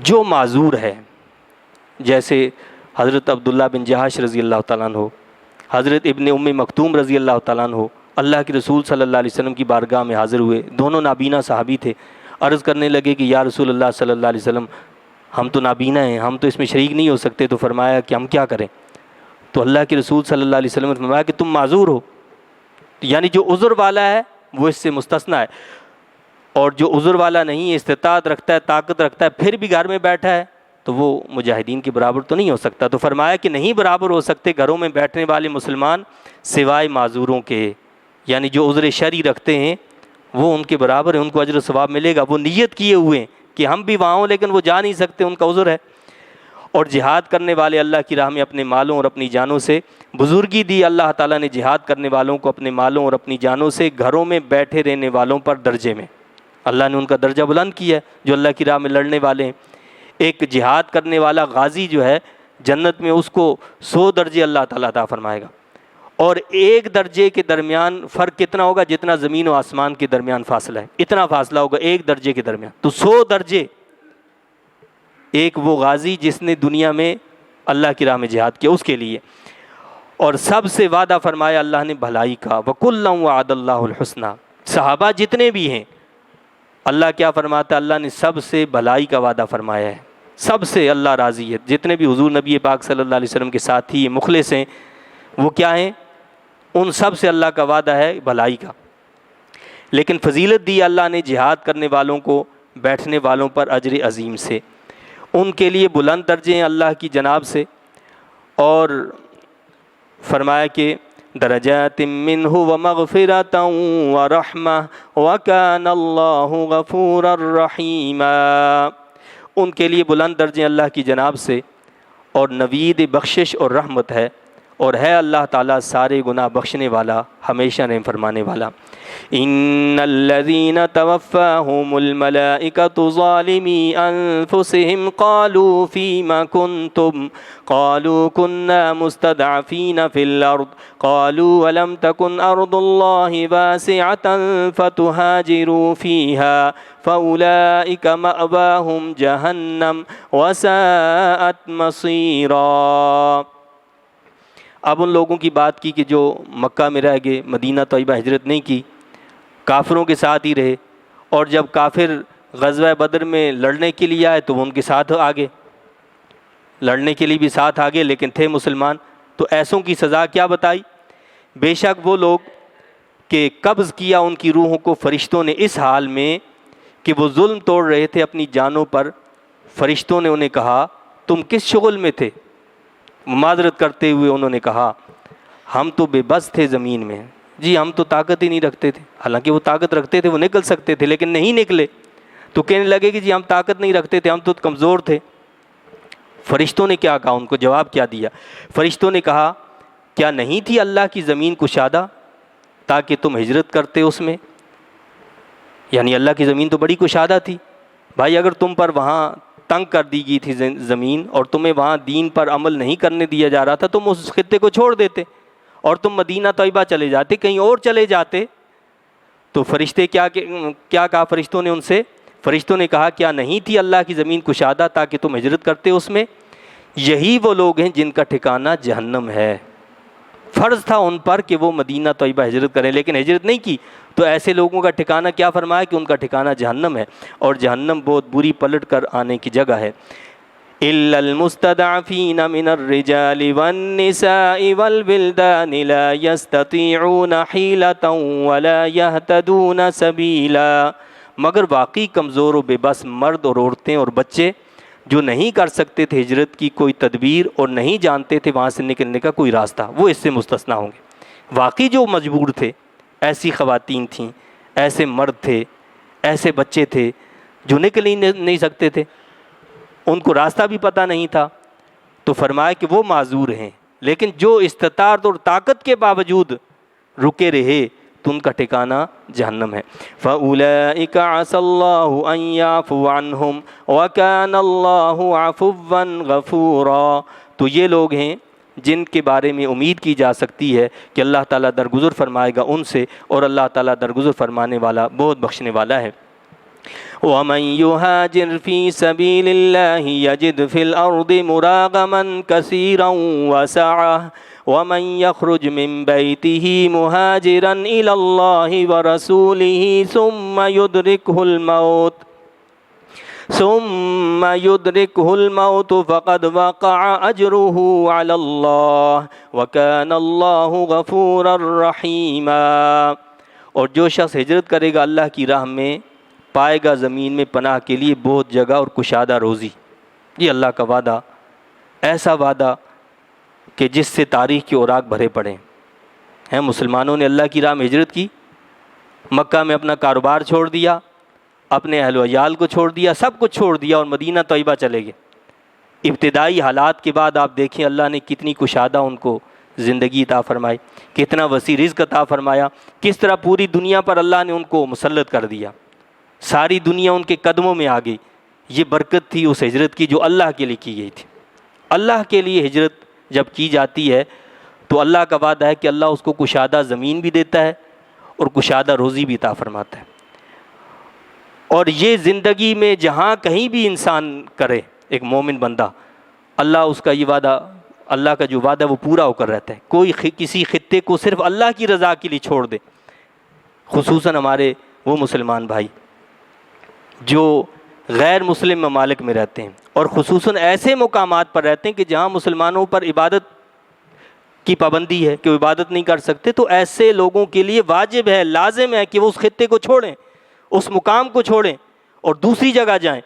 جو معذور ہے، جیسے حضرت عبداللہ بن جہش رضی اللہ تعالیٰ عنہ، حضرت ابن ام مکتوم رضی اللہ تعالیٰ عنہ اللہ کے رسول صلی اللہ علیہ وسلم کی بارگاہ میں حاضر ہوئے، دونوں نابینا صحابی تھے، عرض کرنے لگے کہ یا رسول اللہ صلی اللہ علیہ وسلم ہم تو نابینا ہیں، ہم تو اس میں شریک نہیں ہو سکتے، تو فرمایا کہ ہم کیا کریں؟ تو اللہ کے رسول صلی اللہ علیہ وسلم نے فرمایا کہ تم معذور ہو، یعنی جو عذر والا ہے وہ اس سے مستثنیٰ ہے، اور جو عذر والا نہیں ہے، استطاعت رکھتا ہے، طاقت رکھتا ہے، پھر بھی گھر میں بیٹھا ہے تو وہ مجاہدین کے برابر تو نہیں ہو سکتا۔ تو فرمایا کہ نہیں برابر ہو سکتے گھروں میں بیٹھنے والے مسلمان سوائے معذوروں کے، یعنی جو عذر شرعی رکھتے ہیں وہ ان کے برابر ہیں، ان کو اجر و ثواب ملے گا، وہ نیت کیے ہوئے ہیں کہ ہم بھی وہاں ہوں لیکن وہ جا نہیں سکتے، ان کا عذر ہے۔ اور جہاد کرنے والے اللہ کی راہ میں اپنے مالوں اور اپنی جانوں سے بزرگی دی، اللہ تعالیٰ نے جہاد کرنے والوں کو اپنے مالوں اور اپنی جانوں سے گھروں میں بیٹھے رہنے والوں پر درجے میں اللہ نے ان کا درجہ بلند کیا ہے، جو اللہ کی راہ میں لڑنے والے ہیں۔ ایک جہاد کرنے والا غازی جو ہے جنت میں اس کو 100 درجے اللہ تعالیٰ عطا فرمائے گا، اور ایک درجے کے درمیان فرق کتنا ہوگا؟ جتنا زمین و آسمان کے درمیان فاصلہ ہے، اتنا فاصلہ ہوگا ایک درجے کے درمیان، تو 100 درجے ایک وہ غازی جس نے دنیا میں اللہ کی راہ میں جہاد کیا اس کے لیے۔ اور سب سے وعدہ فرمایا اللہ نے بھلائی کا، وَكُلًّا وَعَدَ اللَّهُ الْحُسْنَى۔ صحابہ جتنے بھی ہیں اللہ کیا فرماتا ہے؟ اللہ نے سب سے بھلائی کا وعدہ فرمایا ہے، سب سے اللہ راضی ہے۔ جتنے بھی حضور نبی پاک صلی اللہ علیہ وسلم کے ساتھی مخلص ہیں وہ کیا ہیں؟ ان سب سے اللہ کا وعدہ ہے بھلائی کا۔ لیکن فضیلت دی اللہ نے جہاد کرنے والوں کو بیٹھنے والوں پر اجر عظیم سے، ان کے لیے بلند درجے ہیں اللہ کی جناب سے، اور فرمایا کہ درجات منہ ومغفرۃ ورحمہ وکان اللہ غفورا رحیما، ان کے لیے بلند درجے اللہ کی جناب سے اور نوید بخشش اور رحمت ہے، اور ہے اللہ تعالیٰ سارے گناہ بخشنے والا، ہمیشہ رحم فرمانے والا۔ ان الذین توفاہم الملائکۃ ظالمی انفسہم قالوا فیم کنتم قالوا کنا مستضعفین فی الارض قالوا ولم تکن ارض اللہ واسعۃ فتہاجروا فیہا فاولئک مأواہم جہنم وساءت مصیرا۔ اب ان لوگوں کی بات کی کہ جو مکہ میں رہ گئے، مدینہ طیبہ ہجرت نہیں کی، کافروں کے ساتھ ہی رہے، اور جب کافر غزوہ بدر میں لڑنے کے لیے آئے تو وہ ان کے ساتھ آگے لڑنے کے لیے بھی ساتھ آگے، لیکن تھے مسلمان۔ تو ایسوں کی سزا کیا بتائی؟ بے شک وہ لوگ کہ قبض کیا ان کی روحوں کو فرشتوں نے اس حال میں کہ وہ ظلم توڑ رہے تھے اپنی جانوں پر۔ فرشتوں نے انہیں کہا تم کس شغل میں تھے؟ معذرت کرتے ہوئے انہوں نے کہا ہم تو بے بس تھے زمین میں، جی ہم تو طاقت ہی نہیں رکھتے تھے۔ حالانکہ وہ طاقت رکھتے تھے، وہ نکل سکتے تھے لیکن نہیں نکلے، تو کہنے لگے کہ جی ہم طاقت نہیں رکھتے تھے، ہم تو کمزور تھے۔ فرشتوں نے کیا کہا؟ ان کو جواب کیا دیا؟ فرشتوں نے کہا کیا نہیں تھی اللہ کی زمین کشادہ تاکہ تم ہجرت کرتے اس میں؟ یعنی اللہ کی زمین تو بڑی کشادہ تھی بھائی، اگر تم پر وہاں تنگ کر دی گئی تھی زمین اور تمہیں وہاں دین پر عمل نہیں کرنے دیا جا رہا تھا، تم اس خطے کو چھوڑ دیتے اور تم مدینہ طیبہ چلے جاتے، کہیں اور چلے جاتے۔ تو فرشتے کیا کہا فرشتوں نے ان سے؟ فرشتوں نے کہا کیا نہیں تھی اللہ کی زمین کشادہ تاکہ تم ہجرت کرتے اس میں؟ یہی وہ لوگ ہیں جن کا ٹھکانہ جہنم ہے۔ فرض تھا ان پر کہ وہ مدینہ طیبہ ہجرت کریں لیکن ہجرت نہیں کی، تو ایسے لوگوں کا ٹھکانہ کیا فرمایا کہ ان کا ٹھکانہ جہنم ہے، اور جہنم بہت بری پلٹ کر آنے کی جگہ ہے۔ إلا المستضعفين من الرجال والنساء والولدان لا يستطيعون حيلة ولا يهتدون سبيلا، مگر واقعی کمزور و بے بس مرد اور عورتیں اور بچے جو نہیں کر سکتے تھے ہجرت کی کوئی تدبیر اور نہیں جانتے تھے وہاں سے نکلنے کا کوئی راستہ، وہ اس سے مستثنیٰ ہوں گے۔ واقعی جو مجبور تھے، ایسی خواتین تھیں، ایسے مرد تھے، ایسے بچے تھے جو نکل ہی نہیں سکتے تھے، ان کو راستہ بھی پتہ نہیں تھا، تو فرمایا کہ وہ معذور ہیں، لیکن جو استطاعت اور طاقت کے باوجود رکے رہے تو ان کا ٹھکانہ جہنم ہے۔ فَأُولَئِكَ عَسَى اللَّهُ أَن يَعْفُوَ عَنْهُمْ وَكَانَ اللَّهُ عَفُوًّا غَفُورًا، تو یہ لوگ ہیں جن کے بارے میں امید کی جا سکتی ہے کہ اللہ تعالیٰ درگزر فرمائے گا ان سے، اور اللہ تعالیٰ درگزر فرمانے والا بہت بخشنے والا ہے۔ وَمَن يُهَاجِرْ فِي سَبِيلِ اللَّهِ يَجِدْ فِي الْأَرْضِ مُرَاغَمًا كَثِيرًا وَسَعَةً وَمَن يَخْرُجْ مِن بَيْتِهِ مُهَاجِرًا إِلَى اللَّهِ وَرَسُولِهِ ثُمَّ يُدْرِكْهُ الْمَوْتُ فَقَدْ وَقَعَ أَجْرُهُ عَلَى اللَّهِ وَكَانَ اللَّهُ غَفُورًا رَحِيمًا، اور جو شخص ہجرت کرے گا اللہ کی راہ میں پائے گا زمین میں پناہ کے لیے بہت جگہ اور کشادہ روزی۔ یہ اللہ کا وعدہ، ایسا وعدہ کہ جس سے تاریخ کے اوراق بھرے پڑے ہیں۔ مسلمانوں نے اللہ کی راہ میں ہجرت کی، مکہ میں اپنا کاروبار چھوڑ دیا، اپنے اہل و عیال کو چھوڑ دیا، سب کچھ چھوڑ دیا اور مدینہ طیبہ چلے گئے۔ ابتدائی حالات کے بعد آپ دیکھیں اللہ نے کتنی کشادہ ان کو زندگی عطا فرمائی، کتنا وسیع رزق عطا فرمایا، کس طرح پوری دنیا پر اللہ نے ان کو مسلط کر دیا، ساری دنیا ان کے قدموں میں آ گئی۔ یہ برکت تھی اس ہجرت کی جو اللہ کے لیے کی گئی تھی۔ اللہ کے لیے ہجرت جب کی جاتی ہے تو اللہ کا وعدہ ہے کہ اللہ اس کو کشادہ زمین بھی دیتا ہے اور کشادہ روزی بھی عطا فرماتا ہے۔ اور یہ زندگی میں جہاں کہیں بھی انسان کرے ایک مومن بندہ، اللہ اس کا یہ وعدہ، اللہ کا جو وعدہ وہ پورا ہو کر رہتا ہے۔ کوئی کسی خطے کو صرف اللہ کی رضا کے لیے چھوڑ دے، خصوصاً ہمارے وہ مسلمان بھائی جو غیر مسلم ممالک میں رہتے ہیں اور خصوصاً ایسے مقامات پر رہتے ہیں کہ جہاں مسلمانوں پر عبادت کی پابندی ہے کہ وہ عبادت نہیں کر سکتے، تو ایسے لوگوں کے لیے واجب ہے، لازم ہے کہ وہ اس خطے کو چھوڑیں، اس مقام کو چھوڑیں اور دوسری جگہ جائیں۔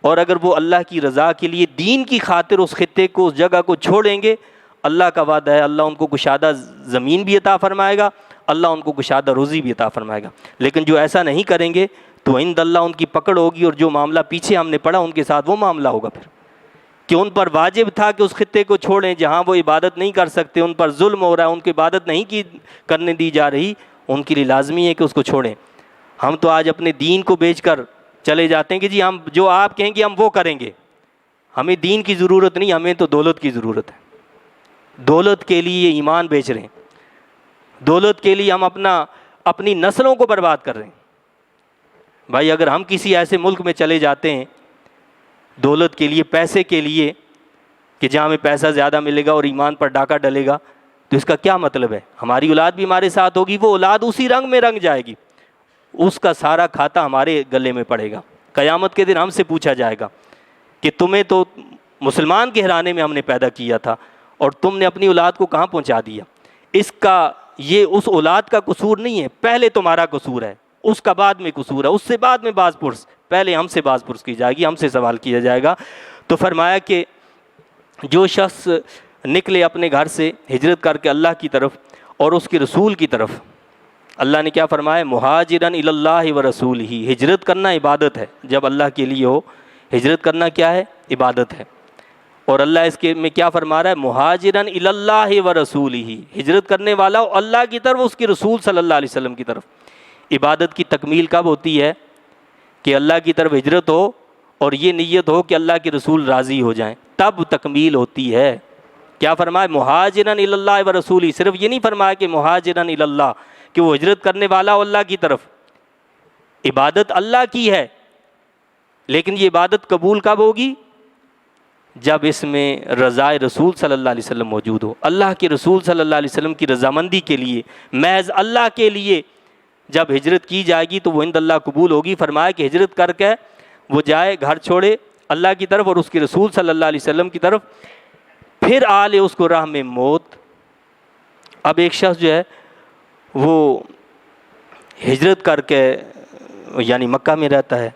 اور اگر وہ اللہ کی رضا کے لیے دین کی خاطر اس خطے کو، اس جگہ کو چھوڑیں گے، اللہ کا وعدہ ہے اللہ ان کو کشادہ زمین بھی عطا فرمائے گا، اللہ ان کو کشادہ روزی بھی عطا فرمائے گا۔ لیکن جو ایسا نہیں کریں گے تو عند اللہ ان کی پکڑ ہوگی، اور جو معاملہ پیچھے ہم نے پڑھا ان کے ساتھ وہ معاملہ ہوگا پھر، کہ ان پر واجب تھا کہ اس خطے کو چھوڑیں جہاں وہ عبادت نہیں کر سکتے، ان پر ظلم ہو رہا ہے، ان کی عبادت نہیں کرنے دی جا رہی، ان کے لیے لازمی ہے کہ اس کو چھوڑیں۔ ہم تو آج اپنے دین کو بیچ کر چلے جاتے ہیں کہ جی ہم جو آپ کہیں گے ہم وہ کریں گے، ہمیں دین کی ضرورت نہیں، ہمیں تو دولت کی ضرورت ہے۔ دولت کے لیے ایمان بیچ رہے ہیں، دولت کے لیے ہم اپنی نسلوں کو برباد کر رہے ہیں۔ بھائی اگر ہم کسی ایسے ملک میں چلے جاتے ہیں دولت کے لیے، پیسے کے لیے، کہ جہاں ہمیں پیسہ زیادہ ملے گا اور ایمان پر ڈاکہ ڈلے گا، تو اس کا کیا مطلب ہے؟ ہماری اولاد بھی ہمارے ساتھ ہوگی، وہ اولاد اسی رنگ میں رنگ جائے گی، اس کا سارا کھاتا ہمارے گلے میں پڑے گا۔ قیامت کے دن ہم سے پوچھا جائے گا کہ تمہیں تو مسلمان کے گھرانے میں ہم نے پیدا کیا تھا اور تم نے اپنی اولاد کو کہاں پہنچا دیا۔ یہ اس اولاد کا قصور نہیں ہے، پہلے تمہارا قصور ہے، اس کا بعد میں قصور ہے، اس سے بعد میں باز پرس، پہلے ہم سے باز پرس کی جائے گی، ہم سے سوال کیا جائے گا۔ تو فرمایا کہ جو شخص نکلے اپنے گھر سے ہجرت کر کے اللہ کی طرف اور اس کے رسول کی طرف، اللہ نے کیا فرمایا؟ مہاجرن الی اللہ و رسولہ، ہجرت کرنا عبادت ہے۔ جب اللہ کے لیے ہو، ہجرت کرنا کیا ہے؟ عبادت ہے۔ اور اللہ اس کے میں کیا فرما رہا ہے؟ مہاجرن الی اللہ و رسولہ، ہجرت کرنے والا ہو اللہ کی طرف، اس کے رسول صلی اللہ علیہ وسلم کی طرف۔ عبادت کی تکمیل کب ہوتی ہے؟ کہ اللہ کی طرف ہجرت ہو اور یہ نیت ہو کہ اللہ کے رسول راضی ہو جائیں، تب تکمیل ہوتی ہے۔ کیا فرمایا؟ مہاجرن الی اللہ و رسولہ، صرف یہ نہیں فرمایا کہ مہاجرن الی اللہ، کہ وہ ہجرت کرنے والا ہو اللہ کی طرف۔ عبادت اللہ کی ہے، لیکن یہ عبادت قبول کب ہوگی؟ جب اس میں رضا رسول صلی اللہ علیہ وسلم موجود ہو۔ اللہ کے رسول صلی اللہ علیہ وسلم کی رضامندی کے لیے، محض اللہ کے لیے جب ہجرت کی جائے گی تو وہ عند اللہ قبول ہوگی۔ فرمایا کہ ہجرت کر کے وہ جائے، گھر چھوڑے، اللہ کی طرف اور اس کے رسول صلی اللہ علیہ وسلم کی طرف، پھر آ لے اس کو راہ میں موت۔ اب ایک شخص جو ہے وہ ہجرت کر کے یعنی مکہ میں رہتا ہے،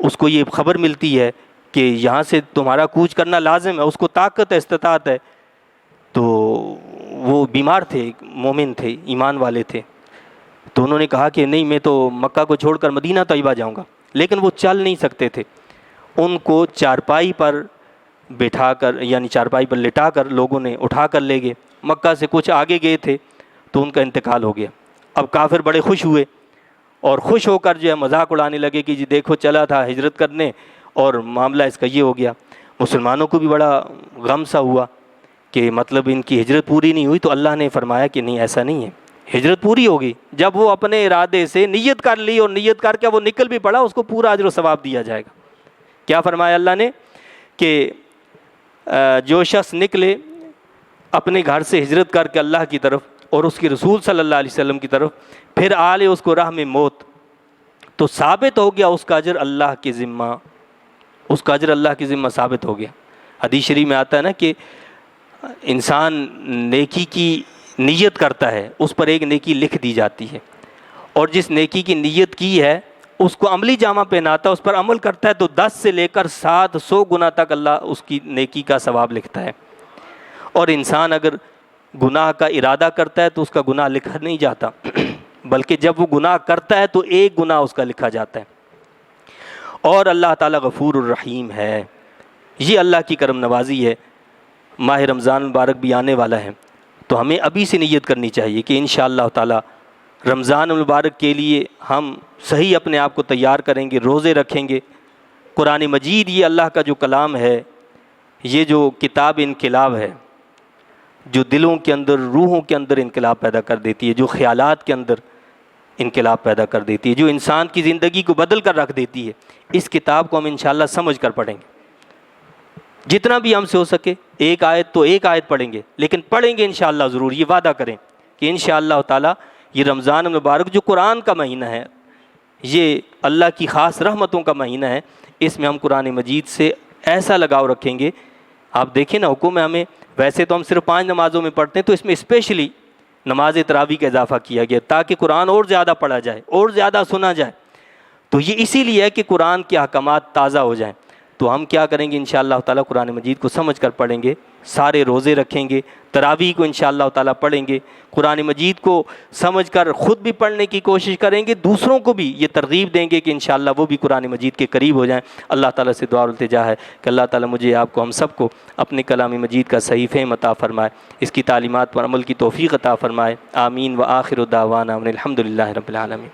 اس کو یہ خبر ملتی ہے کہ یہاں سے تمہارا کوچ کرنا لازم ہے، اس کو طاقت ہے، استطاعت ہے، تو وہ بیمار تھے، مومن تھے، ایمان والے تھے، تو انہوں نے کہا کہ نہیں میں تو مکہ کو چھوڑ کر مدینہ طیبہ جاؤں گا، لیکن وہ چل نہیں سکتے تھے۔ ان کو چارپائی پر بٹھا کر یعنی چارپائی پر لٹا کر لوگوں نے اٹھا کر لے گئے۔ مکہ سے کچھ آگے گئے تھے تو ان کا انتقال ہو گیا۔ اب کافر بڑے خوش ہوئے اور خوش ہو کر جو ہے مذاق اڑانے لگے کہ جی دیکھو چلا تھا ہجرت کرنے اور معاملہ اس کا یہ ہو گیا۔ مسلمانوں کو بھی بڑا غم سا ہوا کہ مطلب ان کی ہجرت پوری نہیں ہوئی، تو اللہ نے فرمایا کہ نہیں ایسا نہیں ہے، ہجرت پوری ہوگی۔ جب وہ اپنے ارادے سے نیت کر لی اور نیت کر کے وہ نکل بھی پڑا، اس کو پورا اجر و ثواب دیا جائے گا۔ کیا فرمایا اللہ نے کہ جو شخص نکلے اپنے گھر سے ہجرت کر کے اللہ کی طرف اور اس کے رسول صلی اللہ علیہ وسلم کی طرف، پھر آ لے اس کو راہ میں موت، تو ثابت ہو گیا اس کا اجر اللہ کے ذمہ، اس کا اجر اللہ کے ذمہ ثابت ہو گیا۔ حدیث شریف میں آتا ہے نا کہ انسان نیکی کی نیت کرتا ہے، اس پر ایک نیکی لکھ دی جاتی ہے، اور جس نیکی کی نیت کی ہے اس کو عملی جامہ پہناتا ہے، اس پر عمل کرتا ہے، تو 10 سے لے کر 700 گنا تک اللہ اس کی نیکی کا ثواب لکھتا ہے۔ اور انسان اگر گناہ کا ارادہ کرتا ہے تو اس کا گناہ لکھا نہیں جاتا، بلکہ جب وہ گناہ کرتا ہے تو ایک گناہ اس کا لکھا جاتا ہے۔ اور اللہ تعالیٰ غفور الرحیم ہے۔ یہ اللہ کی کرم نوازی ہے۔ ماہ رمضان مبارک بھی آنے والا ہے، تو ہمیں ابھی سے نیت کرنی چاہیے کہ انشاءاللہ تعالیٰ رمضان المبارک کے لیے ہم صحیح اپنے آپ کو تیار کریں گے، روزے رکھیں گے۔ قرآن مجید یہ اللہ کا جو کلام ہے، یہ جو کتاب انقلاب ہے، جو دلوں کے اندر، روحوں کے اندر انقلاب پیدا کر دیتی ہے، جو خیالات کے اندر انقلاب پیدا کر دیتی ہے، جو انسان کی زندگی کو بدل کر رکھ دیتی ہے، اس کتاب کو ہم انشاءاللہ سمجھ کر پڑھیں گے۔ جتنا بھی ہم سے ہو سکے ایک آیت تو ایک آیت پڑھیں گے، لیکن پڑھیں گے انشاءاللہ ضرور۔ یہ وعدہ کریں کہ انشاءاللہ تعالیٰ یہ رمضان المبارک جو قرآن کا مہینہ ہے، یہ اللہ کی خاص رحمتوں کا مہینہ ہے، اس میں ہم قرآن مجید سے ایسا لگاؤ رکھیں گے۔ آپ دیکھیں نا، حکم ہے ہمیں، ویسے تو ہم صرف 5 نمازوں میں پڑھتے ہیں، تو اس میں اسپیشلی نماز تراویح کا اضافہ کیا گیا تاکہ قرآن اور زیادہ پڑھا جائے اور زیادہ سنا جائے۔ تو یہ اسی لیے ہے کہ قرآن کے احکامات تازہ ہو جائیں۔ تو ہم کیا کریں گے انشاءاللہ تعالیٰ، قرآن مجید کو سمجھ کر پڑھیں گے، سارے روزے رکھیں گے، تراویح کو انشاءاللہ تعالیٰ پڑھیں گے، قرآن مجید کو سمجھ کر خود بھی پڑھنے کی کوشش کریں گے، دوسروں کو بھی یہ ترغیب دیں گے کہ انشاءاللہ وہ بھی قرآن مجید کے قریب ہو جائیں۔ اللہ تعالیٰ سے دعا اور التجا ہے کہ اللہ تعالیٰ مجھے آپ کو، ہم سب کو اپنے کلام مجید کا صحیح فہم عطا فرمائے، اس کی تعلیمات پر عمل کی توفیق عطا فرمائے۔ آمین۔ وآخر دعوانا ان الحمد للہ رب العالمین۔